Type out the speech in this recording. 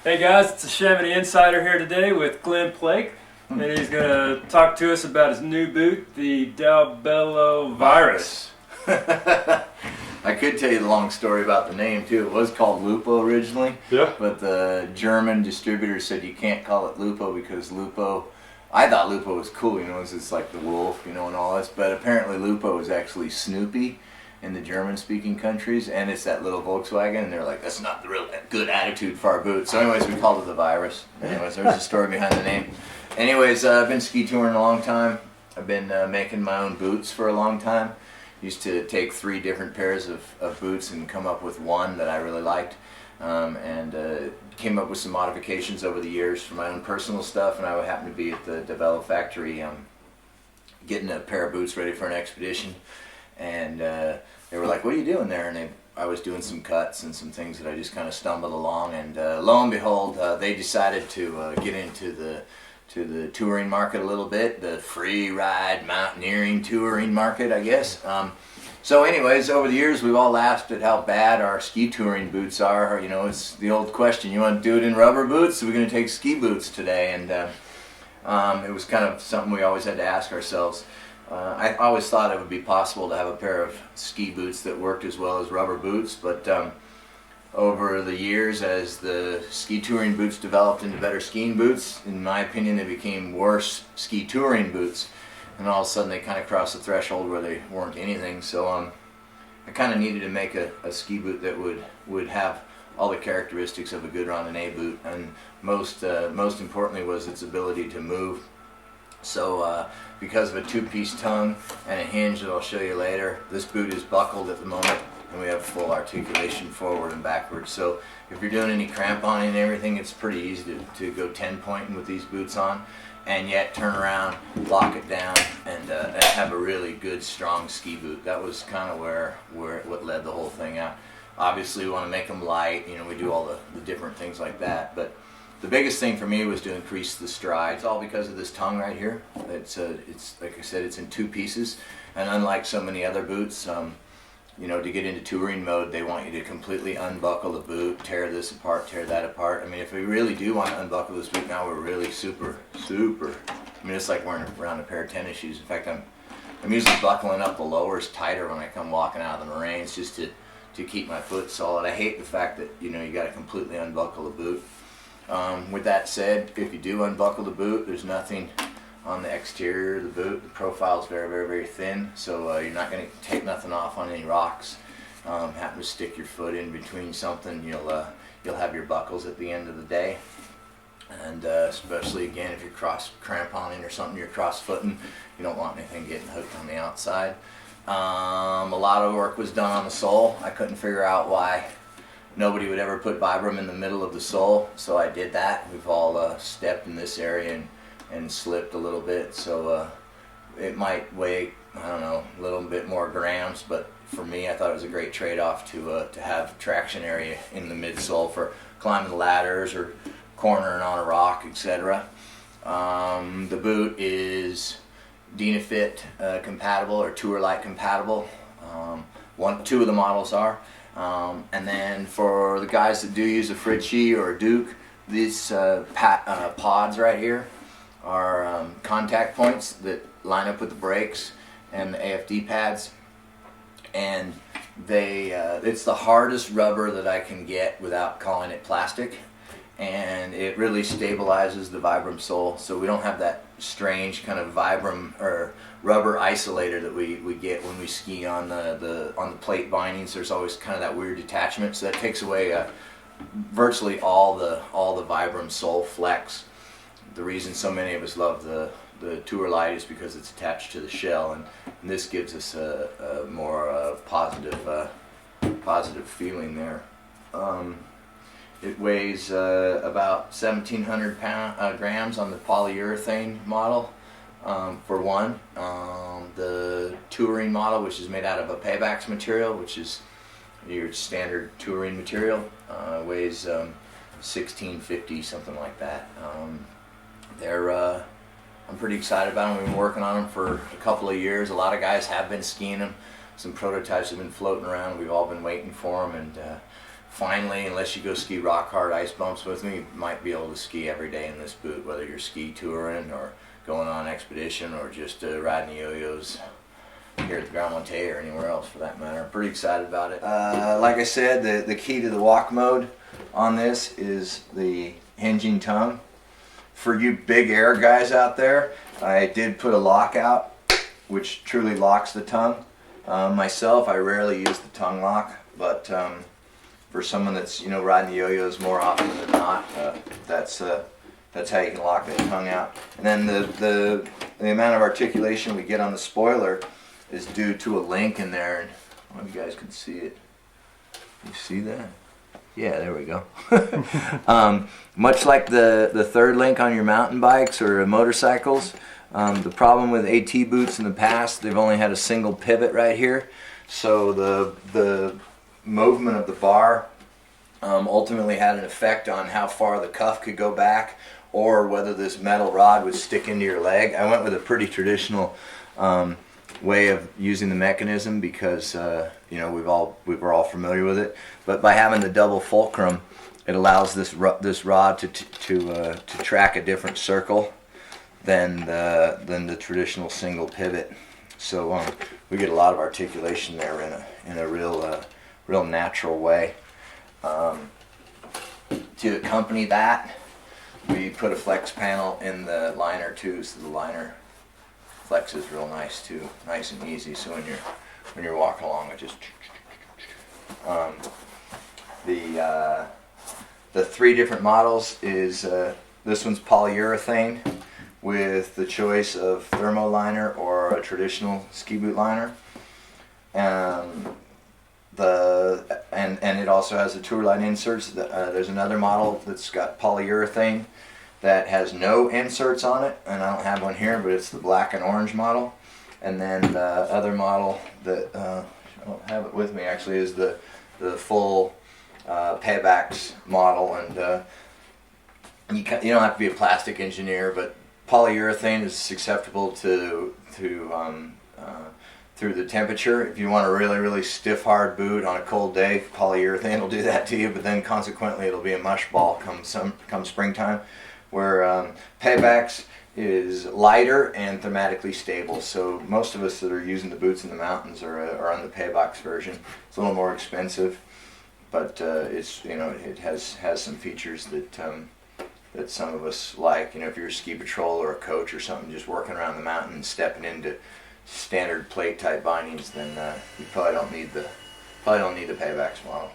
Hey guys, it's the ChamonixInsider here today with Glen Plake, and he's going to talk to us about his new boot, the Dalbello Virus. I could tell you the long story about the name too. It was called Lupo originally, Yeah. but the German distributor said you can't call it Lupo because Lupo, I thought Lupo was cool, you know, it's like the wolf, you know, and all this, but apparently Lupo is actually Snoopy in the German-speaking countries, and it's that little Volkswagen, and they're like, that's not the real good attitude for our boot. So anyways, we called it the Virus. Anyways, there's a story behind the name. Anyways, I've been ski touring a long time. I've been making my own boots for a long time. Used to take 3 different pairs of boots and come up with one that I really liked, and came up with some modifications over the years for my own personal stuff, and I happened to be at the Dalbello factory getting a pair of boots ready for an expedition, and they were like, what are you doing there? And I was doing some cuts and some things that I just kind of stumbled along, and lo and behold, they decided to get into the touring market a little bit, the free ride mountaineering touring market, I guess. So anyways, over the years we've all laughed at how bad our ski touring boots are. You know, it's the old question, you want to do it in rubber boots, or we're going to take ski boots today? And it was kind of something we always had to ask ourselves. I always thought it would be possible to have a pair of ski boots that worked as well as rubber boots, but over the years, as the ski touring boots developed into better skiing boots, in my opinion they became worse ski touring boots, and all of a sudden they kind of crossed the threshold where they weren't anything. So I kind of needed to make a ski boot that would have all the characteristics of a good randonnée boot, and most importantly was its ability to move. So because of a 2-piece tongue and a hinge that I'll show you later, this boot is buckled at the moment, and we have full articulation forward and backwards. So if you're doing any cramponing and everything, it's pretty easy to go 10-pointing with these boots on, and yet turn around, lock it down, and have a really good, strong ski boot. That was kind of what led the whole thing out. Obviously we want to make them light, you know, we do all the different things like that, but the biggest thing for me was to increase the stride. It's all because of this tongue right here. It's like I said, it's in 2 pieces, and unlike so many other boots, you know, to get into touring mode, they want you to completely unbuckle the boot, tear this apart, tear that apart. I mean, if we really do want to unbuckle this boot now, we're really super. I mean, it's like wearing around a pair of tennis shoes. In fact, I'm usually buckling up the lowers tighter when I come walking out of the moraines, just to keep my foot solid. I hate the fact that, you know, you got to completely unbuckle the boot. With that said, if you do unbuckle the boot, there's nothing on the exterior of the boot. The profile is very thin, so you're not going to take nothing off on any rocks. Happen to stick your foot in between something, you'll have your buckles at the end of the day. And especially again, if you're cross cramponing or something, you're cross-footing, you don't want anything getting hooked on the outside. A lot of work was done on the sole. I couldn't figure out why nobody would ever put Vibram in the middle of the sole, so I did that. We've all stepped in this area and slipped a little bit, so it might weigh, I don't know, a little bit more grams, but for me I thought it was a great trade-off to have traction area in the midsole for climbing ladders or cornering on a rock, etc. The boot is Dynafit compatible or Tour Light compatible. 2 of the models are. And then for the guys that do use a Fritchie or a Duke, these pods right here are contact points that line up with the brakes and the AFD pads, and it's the hardest rubber that I can get without calling it plastic, and it really stabilizes the Vibram sole, so we don't have that strange kind of Vibram or rubber isolator that we get when we ski on the plate bindings. There's always kind of that weird detachment, so that takes away virtually all the Vibram sole flex. The reason so many of us love the Tour Light is because it's attached to the shell, and this gives us a more positive feeling there. It weighs about 1,700 grams on the polyurethane model, for one. The touring model, which is made out of a Paybax material, which is your standard touring material, weighs 1,650, something like that. I'm pretty excited about them. We've been working on them for a couple of years. A lot of guys have been skiing them. Some prototypes have been floating around. We've all been waiting for them, and finally, unless you go ski rock hard ice bumps with me, you might be able to ski every day in this boot, whether you're ski touring or going on expedition or just riding the yo-yos here at the Grand Monte or anywhere else for that matter. I'm pretty excited about it. Like I said, the key to the walk mode on this is the hinging tongue. For you big air guys out there, I did put a lockout which truly locks the tongue. Myself, I rarely use the tongue lock, but for someone that's riding the yo-yos more often than not, that's how you can lock that tongue out. And then the amount of articulation we get on the spoiler is due to a link in there, and I don't know if you guys can see it. You see that? Yeah, there we go. Much like the third link on your mountain bikes or motorcycles, the problem with AT boots in the past, they've only had a single pivot right here, so the movement of the bar ultimately had an effect on how far the cuff could go back or whether this metal rod would stick into your leg. I went with a pretty traditional way of using the mechanism because we were all familiar with it. But by having the double fulcrum, it allows this rod to track a different circle than the traditional single pivot. So we get a lot of articulation there in a real natural way. To accompany that, we put a flex panel in the liner too, so the liner flexes real nice too, nice and easy. So when you're walking along, it just the three different models is this one's polyurethane with the choice of thermo liner or a traditional ski boot liner. And it also has the tour line inserts. There's another model that's got polyurethane that has no inserts on it, and I don't have one here, but it's the black and orange model. And then the other model that I don't have it with me actually is the full paybacks model. And you don't have to be a plastic engineer, but polyurethane is susceptible to through the temperature. If you want a really stiff hard boot on a cold day, polyurethane will do that to you, but then consequently it'll be a mush ball come springtime. Where paybacks is lighter and thermatically stable, so most of us that are using the boots in the mountains are on the paybacks version. It's a little more expensive, but it has some features that some of us like. If you're a ski patrol or a coach or something, just working around the mountain and stepping into standard plate type bindings, then you probably don't need the paybacks model.